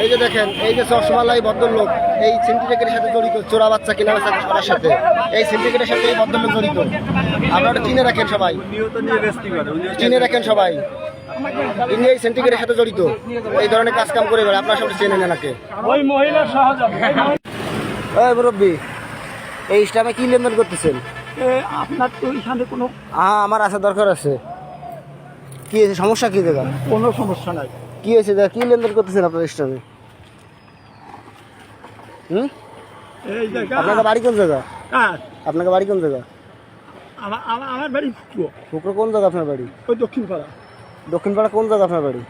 এই যে দেখেন, এই যে চশমালাই ভদ্রলোক এই সিন্ডিকেটের সাথে জড়িত, চোরা বাচ্চা কেনা বেচা করার সাথে, এই সিন্ডিকেটের সাথে এই ভদ্রলোক জড়িত। আপনারা চিনে রাখেন সবাই, চিনে রাখেন সবাই, ইনি এই সিন্ডিকেটের সাথে জড়িত, এই ধরনের কাজ কাম করে বেড়ায়। আপনারা সব চেনে নেন নাকি? ওই মহিলা সহযোগী ওই মুরব্বী, এই ইসলামে কি লেনদেন করতেছেন? আপনার তো এখানে কোনো আমার আসা দরকার আছে। কি হয়েছে, সমস্যা কি দেখা? কোনো সমস্যা নাই। কি হয়েছে দেখা, কি লেনদেন করতেছেন আপনার ইসলামে? এই জায়গা আপনাকে বাড়ি কোন জায়গা? কার? আপনাকে বাড়ি কোন জায়গা? আমার বাড়ি ফুকরো। ফুকরো কোন জায়গা আপনার বাড়ি? ওই দক্ষিণ পাড়া। দক্ষিণ পাড়া কোন জায়গা আপনার বাড়ি?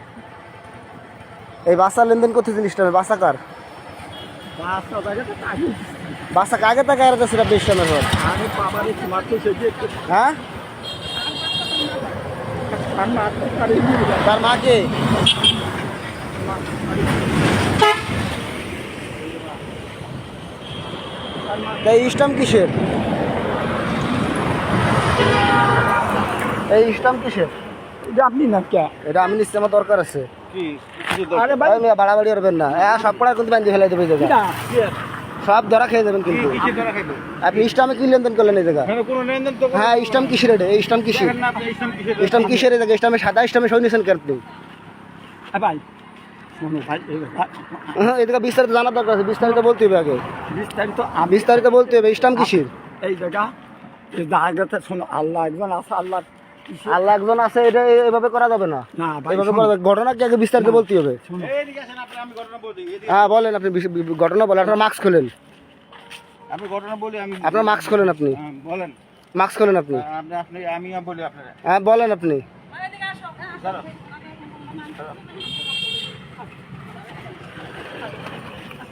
এই বাসা লেনদেন করতেছেন ইসলামে, বাসা কার? বাসটা জায়গাটা কাজে বাসা কাকে টাকা আর আছে আপনি ইসলামের ঘর? আমি বাবারে মারতে সেজে হ্যাঁ, আমি মারতে পারি তার মাকে? এই ইসলাম কিসের? এই ইসলাম কিসের? এটা আপনি না কে? এটা আমি ইসলামের দরকার আছে। আরে ভাই বাড়াবাড়ি করবেন না, সব পড়া কিন্তু বান্ধি ফেলাই দেবে এই জায়গা, সব ধরা খেয়ে যাবেন কিন্তু। আপনি ইসলামে কি লেনদেন করলেন এই জায়গা? হ্যাঁ, ইসলাম কিসের? এটা ইসলাম কিসের? ইসলাম কিসের এই জায়গা? ইসলামে সাদা ইসলামে সই নিয়েছেন কেন আপনি? ভাই শোনো ভাই, হ্যাঁ, এই জায়গা বিস্তারিত জানার দরকার আছে, বিস্তারিত বলতে হবে আগে, বিস্তারিত বিস্তারিত বলতে হবে। ইসলাম কিসের? এই জায়গা এই জায়গাতে শোনো, আল্লাহ একজন আছে, আল্লাহ আল্লাহ একজন আছে, এটা এভাবে করা যাবে না, না ভাই এভাবে করা যাবে। ঘটনা কি আগে বিস্তারিত বলতে হবে। হ্যাঁ বলেন, আপনি ঘটনা বলেন। আপনার মাস্ক খোলেন, আপনি ঘটনা বলি, আমি আপনার মাস্ক খোলেন, আপনি বলেন, মাস্ক খোলেন আপনি। আপনি আমি বলি আপনারা। হ্যাঁ বলেন আপনি।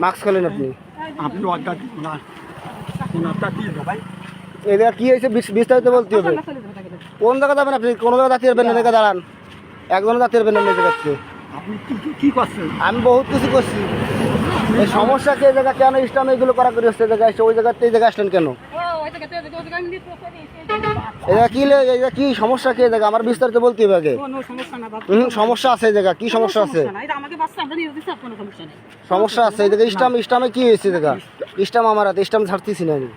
মাস্ক খোলেন আপনি। আপনি অজ্ঞাত না ওনারটা দিয়ে দাও ভাই। এই জায়গা কি হয়েছে বিস্তারিত বলতে হবে। কোন জায়গা যাবেন আপনি? কোনো জায়গা দাঁড়িয়ে পারবেন না, জায়গা দাঁড়ান, একজন দাঁড়িয়ে পারবেন না এই জায়গাতে। আপনি কি করছেন? আমি বহুত কিছু করছি। এই সমস্যা কি? এই জায়গা কেন ইসলাম এগুলো করা করে হচ্ছে? জায়গায় ওই জায়গাতে এই জায়গায় আসলেন কেন? এটা কি এই জায়গা কি সমস্যা? কি জায়গা আমার বিস্তারিত বলতে হবে আগে। সমস্যা আছে এই জায়গা, কি সমস্যা আছে? সমস্যা আছে এই জায়গা। ইসলামে কি হয়েছে জায়গা? ইসলাম আমার হাতে, ইসলাম ছাড়তেছি না আমি।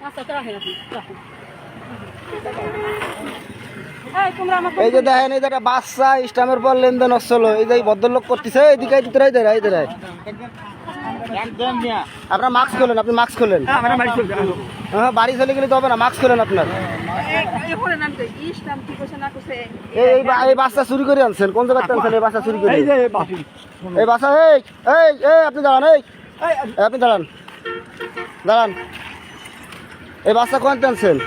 এই যে দেখেন, এই যে একটা বাচ্চা ইসলামের পর লেনদেন হচ্ছিল, এই যে ভদ্রলোক করতেছে, এইদিকে আপনার মাস্ক খোলেন, আপনি মাস্ক খোলেন। হ্যাঁ, বাড়ি চলে গেলে তো হবে না, মাস্ক খোলেন আপনার। এই বাচ্চা চুরি করে আনছেন, কোন জায়গায় আনছেন এই বাচ্চা চুরি করে? এই বাচ্চা, এই আপনি দাঁড়ান, আপনি দাঁড়ান, দাঁড়ান। এই বাচ্চা কোন আনছেন?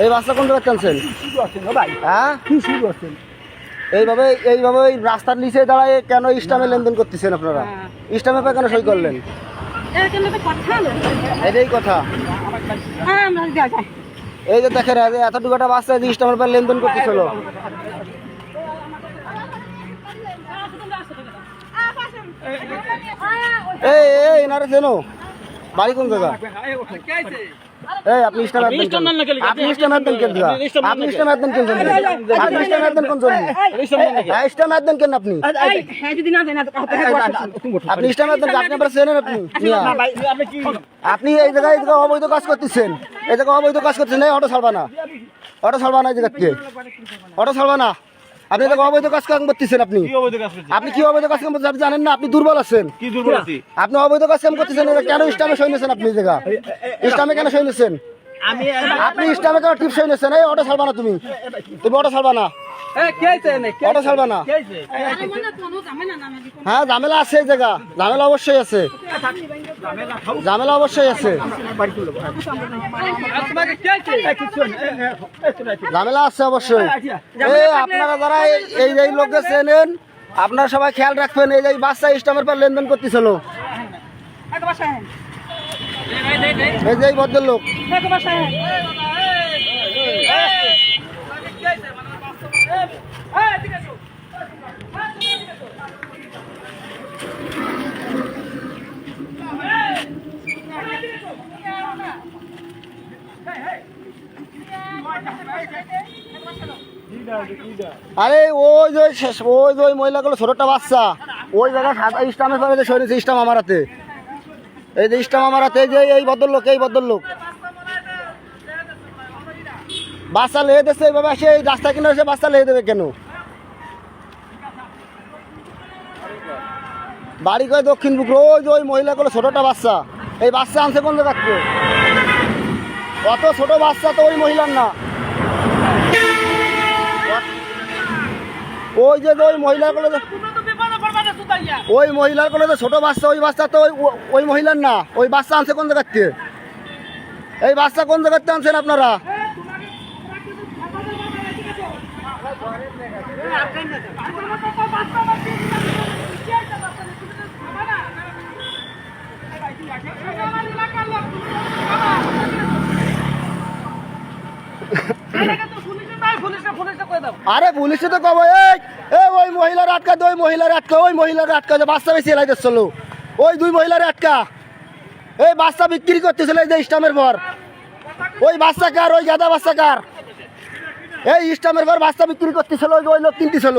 এই বাচ্চা কোন জায়গায় আনছেন? হ্যাঁ, এইভাবে এই রাস্তার নিচে দাঁড়ায় কেন ইসলামে লেনদেন করতেছেন আপনারা? ইসলামে কেন সই করলেন? এটাই কথা। এই যে দেখেন, এতটুকু একটা বাচ্চা ইসলামের পর লেনদেন করতেছিল। এই এনারে চেনো? বাড়ি কোন জায়গা? এই আপনি ইসলাম আপনি ইসলাম কেন? আপনি ইসলাম কেন? আপনি ইসলাম কোন জন্য? ইসলাম কেন আপনি? আপনি ইসলাম আপনি আবার চেনেন? আপনি এই জায়গায় অবৈধ কাজ করতেছেন, এই জায়গায় অবৈধ কাজ করতেছেন। এই অটো ছাড়বা না, অটো ছাড়বা না, এই জায়গাতে অটো ছাড়বা না। আপনি তো অবৈধ কাজ কাম করতেছেন। আপনি কি অবৈধ কাজ কাম করতেছেন? আপনি জানেন না? আপনি দুর্বল আছেন। কি দুর্বল আছি? আপনি অবৈধ কাজ কাম করতেছেন, কেন ইসলামে সই নিয়েছেন? আপনি জায়গা ইসলামে কেন সই নিয়েছেন? আপনি ইসলামে কেন টিপ সই নিয়েছেন? এই অটো ছাড়বা না, তুমি অটো ছাড়বা না, অটো ছাড়বা না। হ্যাঁ, ঝামেলা আছে এই জায়গা, ঝামেলা অবশ্যই আছে, ঝামেলা অবশ্যই আছে, ঝামেলা আছে অবশ্যই। আপনারা যারা এই লোককে চেনেন, আপনারা সবাই খেয়াল রাখবেন। এই যে বাচ্চা ইসলামের পর লেনদেন করতেছিল, এই যে ভদ্রলোক। আরে ওই যে মহিলাগুলো, ছোটটা বাচ্চা, ওই জায়গায় সাদা স্টামের পরে যে সৈনিক স্টাম আমার হাতে, এই যে স্টাম আমার হাতে, এই যে এই ভদ্রলোক, এই ভদ্রলোক বাচ্চা লেগে দিচ্ছে এইভাবে আসে, এই রাস্তা কিনে এসে বাচ্চা লেগে দেবে কেন? বাড়ি কয় দক্ষিণ পুকুর, ওই যে ওই মহিলাগুলো ছোটটা বাচ্চা, এই বাচ্চা আনছে কোন জায়গা থেকে? অত ছোট বাচ্চা তো ওই মহিলার না। ওই যে ওই মহিলাগুলো, ওই মহিলাগুলো যে ছোট বাচ্চা, ওই বাচ্চা তো ওই মহিলার না। ওই বাচ্চা আনছে কোন জায়গা থেকে? এই বাচ্চা কোন জায়গা থেকে আনছেন আপনারা? আরে পুলিশে তো কব, এই ওই মহিলার আটকা, ওই মহিলার আটকা, ওই মহিলার আটকা, যে বাচ্চা বেশি এলাই দিচ্ছিল, ওই দুই মহিলার আটকা, এই বাচ্চা বিক্রি করতেছিল এই যে স্টামের পর। ওই বাচ্চা কার? ওই গাদা বাচ্চা কার? এই স্টামের পর বাচ্চা বিক্রি করতেছিল, ওই ওই লোক কিনতেছিল।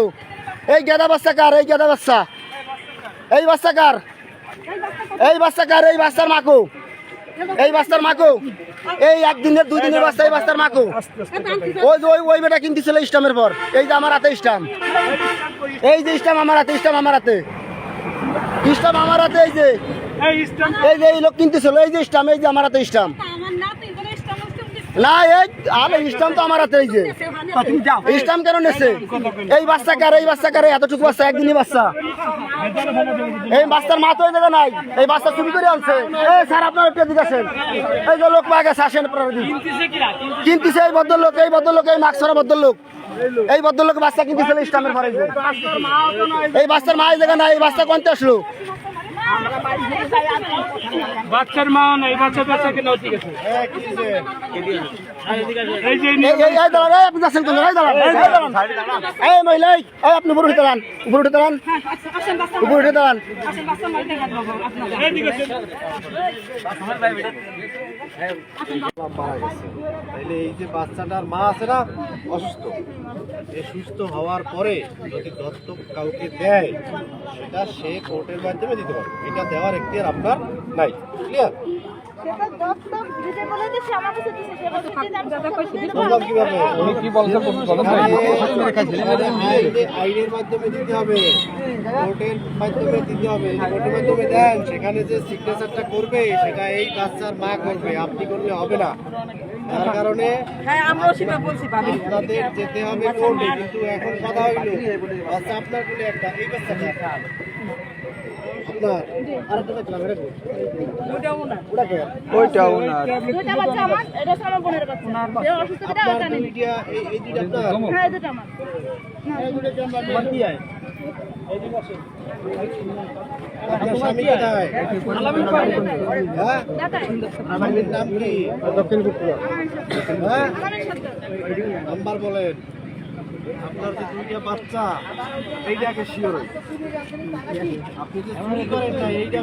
এই গাদা বাচ্চা কার? এই গাদা বাচ্চা, এই বাচ্চা কার? এই বাচ্চা কার? এই বাচ্চার মাকু, এই বাচ্চার মাকু, এই একদিনের দুই দিনের বাচ্চা, এই বাচ্চার মাকু। ওই যে ওই বেটা কিনতেছিল স্টামের পর। এই যে আমার হাতে স্টাম, এই যে স্টাম আমার হাতে, স্টাম আমার হাতে, স্টাম আমার হাতে, এই যে এই লোক কিনতেছিল, এই যে স্টাম, এই যে আমার হাতে স্টাম। না, এই আরে স্টাম তো আমার হাতে, এই যে স্টাম কেন নেছে? এই বাচ্চা কার? এই বাচ্চা কার? এতটুকু বাচ্চা, একদিনই বাচ্চা। এই বাচ্চার মা তো ওই জায়গা নাই, এই বাচ্চা চুরি করে আনছে। এই স্যার আপনার একটু এদিকে আসেন, এই যে লোক পাওয়া গেছে, আসেন আপনারা। কিনতেছে এই ভদ্রলোক, এই ভদ্রলোক, এই মাস্করা ভদ্রলোক, এই ভদ্রলোক বাচ্চা কিনতেছিল স্টামের পরে। এই বাচ্চার মা এই জায়গা নাই, এই বাচ্চা কোনতে আসলো? বাচ্চার মা নাই, বাচ্চা বাচ্চা কেন? ঠিক আছে, এই যে আপনি যাচ্ছেন কোন জায়গায়? দাঁড়ান, এই মহিলা, এই আপনি উপরে উঠে দাঁড়ান, উপরে উঠে দাঁড়ান, উপরে উঠে দাঁড়ান। তাইলে এই যে বাচ্চাটার মা আছে না, অসুস্থ, এই সুস্থ হওয়ার পরে যদি দত্তক কাউকে দেয়, সেটা সে কোর্টের মাধ্যমে দিতে পারবে। এটা দেওয়ার এখতিয়ার আপনার নাই। ক্লিয়ার? বললাম কিভাবে? আইনের মাধ্যমে দিতে হবে, কোর্টের মাধ্যমে দিতে হবে। কোর্টের মাধ্যমে দেন, সেখানে যে সিগনেচারটা করবে সেটা এই বাচ্চার মা করবে, আপনি করলে হবে না। তার কারণে আপনাদের যেতে হবে কোর্টে। কিন্তু এখন কথা হইল বাচ্চা আপনার বলে একটা, এই বাচ্চাটা আপনার আরেকটা দেখলাম, ওইটাও না আপনার দুইটা, এই দুইটা আপনার। আপনার স্বামী কোথায়? হ্যাঁ, স্বামীর নাম কি? হ্যাঁ, নাম্বার বলেন। আপনার যে দুইটা বাচ্চা, এইটাকে শিওর আপনি যে চুরি করেন না, এইটা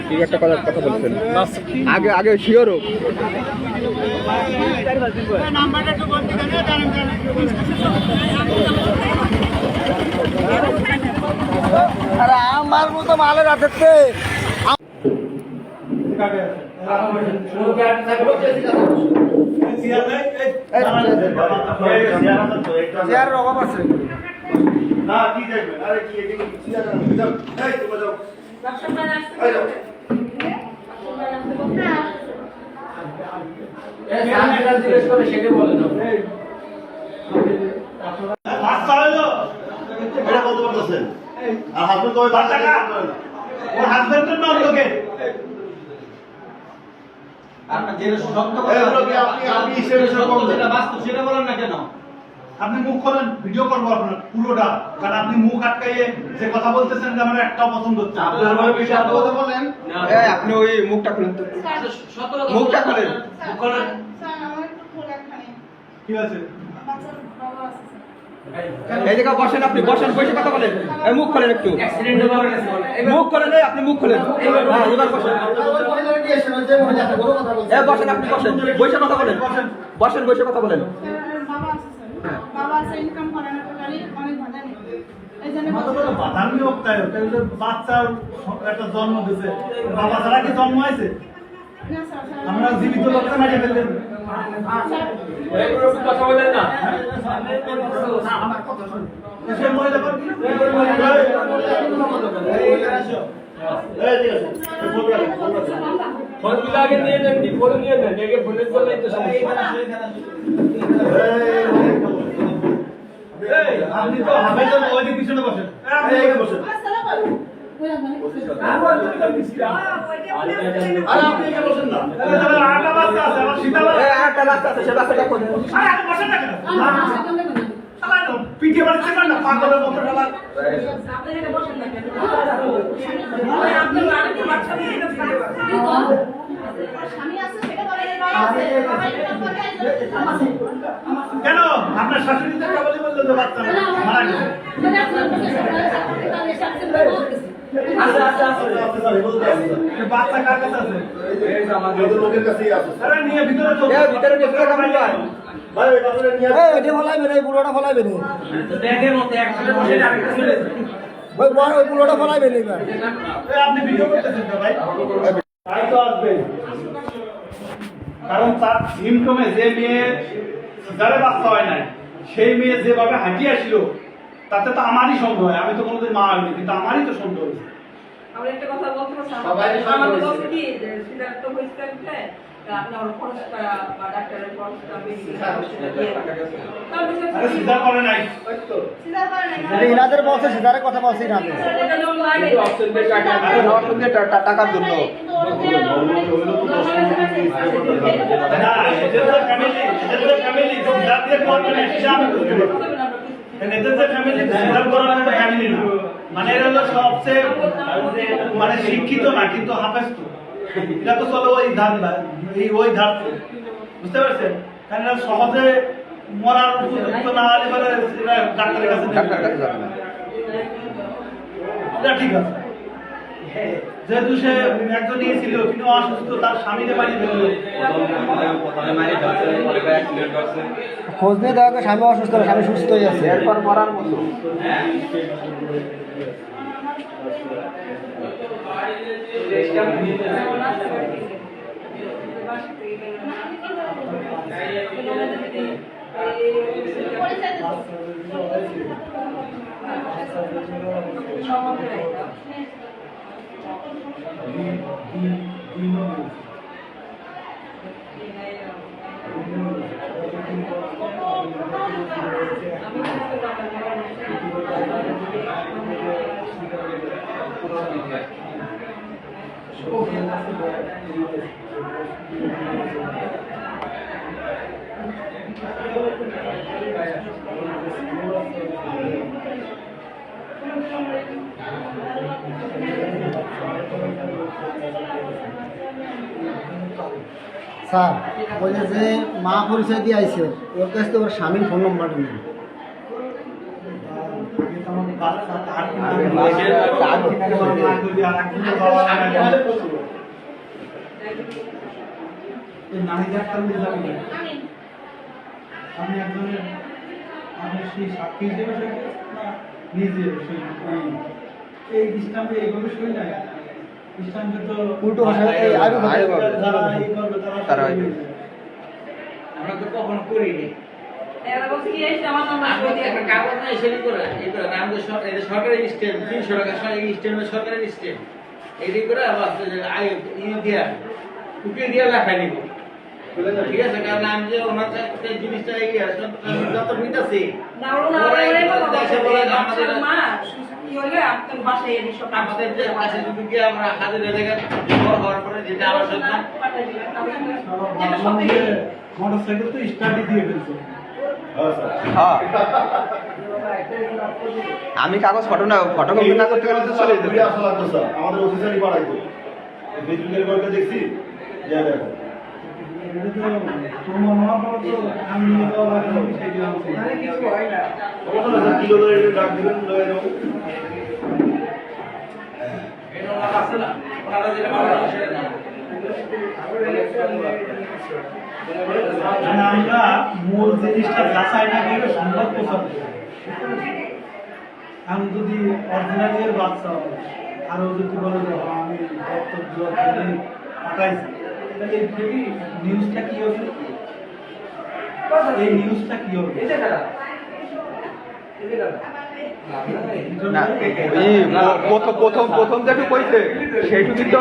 ঠিক একটা কথা বলছেন, আগে আগে শিওর হোক। আরে আমার মতো মালের হাতে চেয়ারের অভাব আছে। এটা বলতে পারতেছেন, আর হাজবেন্ড তো ওই বাচ্চাটা ওর হাজবেন্ডের নাম লোকে আপনি মুখ খোলেন, ভিডিও করবো আপনার পুরোটা, কারণ আপনি মুখ আটকাইয়ে যে কথা বলতেছেন যে আমার একটাও পছন্দ হচ্ছে না। কথা বলেন, আপনি ওই মুখটা খুলেন তো, মুখটা খুলেন। কি আছে? এই জায়গা বসেন, আপনি বসেন, বসে কথা বলেন। এই মুখ খোলেন একটু, মুখ খোলেন, এই আপনি মুখ খোলেন। হ্যাঁ, এবার বসেন। এই বসেন, আপনি বসেন, বসে কথা বলেন। বসেন, বসে কথা বলেন। বাবা আছে ইনকাম করে না, টোটালি অনেক বাধা নেই। এই জন্য বাধার নিয়োগ তাই বাচ্চার একটা জন্ম দিছে, বাবা ছাড়া কি জন্ম হয়েছে? না স্যার, আমরা জীবিত লোককে মাঝে ফেললেন। কথা বলেন না। সে মহিলা করবি ফোনগুলো আগে নিয়ে নেন, ফোন নিয়ে নেন, আগে ফোনের জন্যই তো সমস্যা। আপনি তো হাফেজের ওইদিকে পিছনে বসেন, আপনি এখানে বসেন। আরে আপনি এখানে বসেন না, আরেকটা বাচ্চা আছে, আমার সীতা বাচ্চা। এই আরেকটা রাস্তা আছে, সে রাস্তাটা কোন? আরে আপনি বসেন না কেন? শালা তো পিঠে বাড়ছে না, পাগলের মতো শালা। স্বামী আছে সেটা বলে বাবা আছে, বাবা ইনকাম করে কেন আপনার শাশুড়ি তো কেবলই বললো যে বাচ্চা মারা গেছে। এই বাচ্চা কার কাছে আছে? আরে নিয়ে ভিতরে চল। এই ভিতরে নিয়ে ভিতরে কামড় যায়। এই এটা ফলাইবেন, এই বুড়োটা ফলাইবেন, ওই বুড়োটা ফলাইবেন এবার। এই আপনি ভিডিও করতেছেন তো ভাই? তাই তো আসবে, কারণ তার সিমটমে যে মেয়ে যারে বাচ্চা হয় নাই, সেই মেয়ে যেভাবে হাঁটিয়ে আসছিল, তাতে তো আমারই সন্দেহ হয়। আমি তো কোনোদিন মা হইনি, কিন্তু আমারই তো সন্দেহ হয়েছে। আমরা একটা কথা বলতে পারছি, সবাই আমাদের বলতে কি যে সিদ্ধার্থ তো হয়েছে আপনি আমার খরচটা বা ডাক্তারের খরচটা বেশি আরে সিধা করে নাই, সিজার করে নাই এটা ইনাদের বলছে, সিধারে কথা বলছে ইনাদের। টাকার জন্য না এদের যে ফ্যামিলি, এদের যে ফ্যামিলি যা দিয়ে করবে না সেটা আমি বুঝতে পারি। এদের যে ফ্যামিলি সিধা করার একটা ফ্যামিলি না, মানে এরা হলো সবচেয়ে মানে শিক্ষিত না, কিন্তু হাফেজ তো। এটা তো চলো ওই ধার, ওই ধার, বুঝতে পারছেন? কারণ এরা সহজে মরার উপযুক্ত না হলে এবারে এরা ডাক্তারের কাছে নেবে। ডাক্তারের কাছে যাবে না। এটা ঠিক আছে, যেহেতু সে একজন নিয়ে ছিল, কিন্তু অসুস্থ, তার স্বামীকে বাড়ি ফেললো। খোঁজ নিয়ে দেখা যায় স্বামী অসুস্থ, স্বামী সুস্থ হয়ে আছে। এরপর মরার মতো। স্যার ওই যে মা পরিচয় দিয়ে আইছে, ওর কাছ থেকে ওর স্বামীর ফোন নাম্বারটা নেই। আমি একজনের, আমি সেই সাক্ষী হিসেবে নিজে এই ইসলামে এইভাবে সই নাই। ইসলামকে তো উল্টো ভাষা এই আরো যারা এই করবে তারা আমরা তো কখনো করিনি। এরা বলছে কি এই আমার নাম একটা কাগজ না এসে করে এই করে আমাদের সরকারি স্টেম 300 টাকা সরকারি স্টেম এই করে আবার দিয়া কুপি দিয়া লেখা দিব। ঠিক আছে, কারণ আমি যে ওনার কাছে জিনিসটা এই যত নিতেছি না ওরা আমাদের মা কি হইলে আপনার বাসায় এনে সব আমাদের যে কাছে যদি গিয়ে আমরা হাজির হয়ে গেলে হওয়ার পরে যেটা আমার সন্তান মোটরসাইকেল তো স্টার্টই দিয়ে ফেলছে। হ্যাঁ, আমি কাগজ ফটোকপি না করতে গেলে তো চলে যেতে। আমাদের অফিসারই বাড়াইতো ফেসবুকের গল্পে দেখছি যে দেখো প্রমাণ হওয়ার পর তো আমি নিয়ে যাওয়ার আগে আমি সেই দিলাম কিছু হয় না কিলো ধরে ডাক দিবেন লয়ে যাবো এটা ওনার আছে না ওনারা যেটা মামলা সেটা না মানে আমরা মূল জিনিসটা যাচাই না করে সংবাদ প্রচার করি। আমি যদি অরিজিনালের বাচ্চা হয়, আরও যদি বলে যে হ্যাঁ, আমি দত্তক দেওয়ার জন্য পাঠাইছি, তাহলে এই নিউজটা কি হবে? এই নিউজটা কি হবে? না প্রথম যেটু কইছে সেইটুকু তো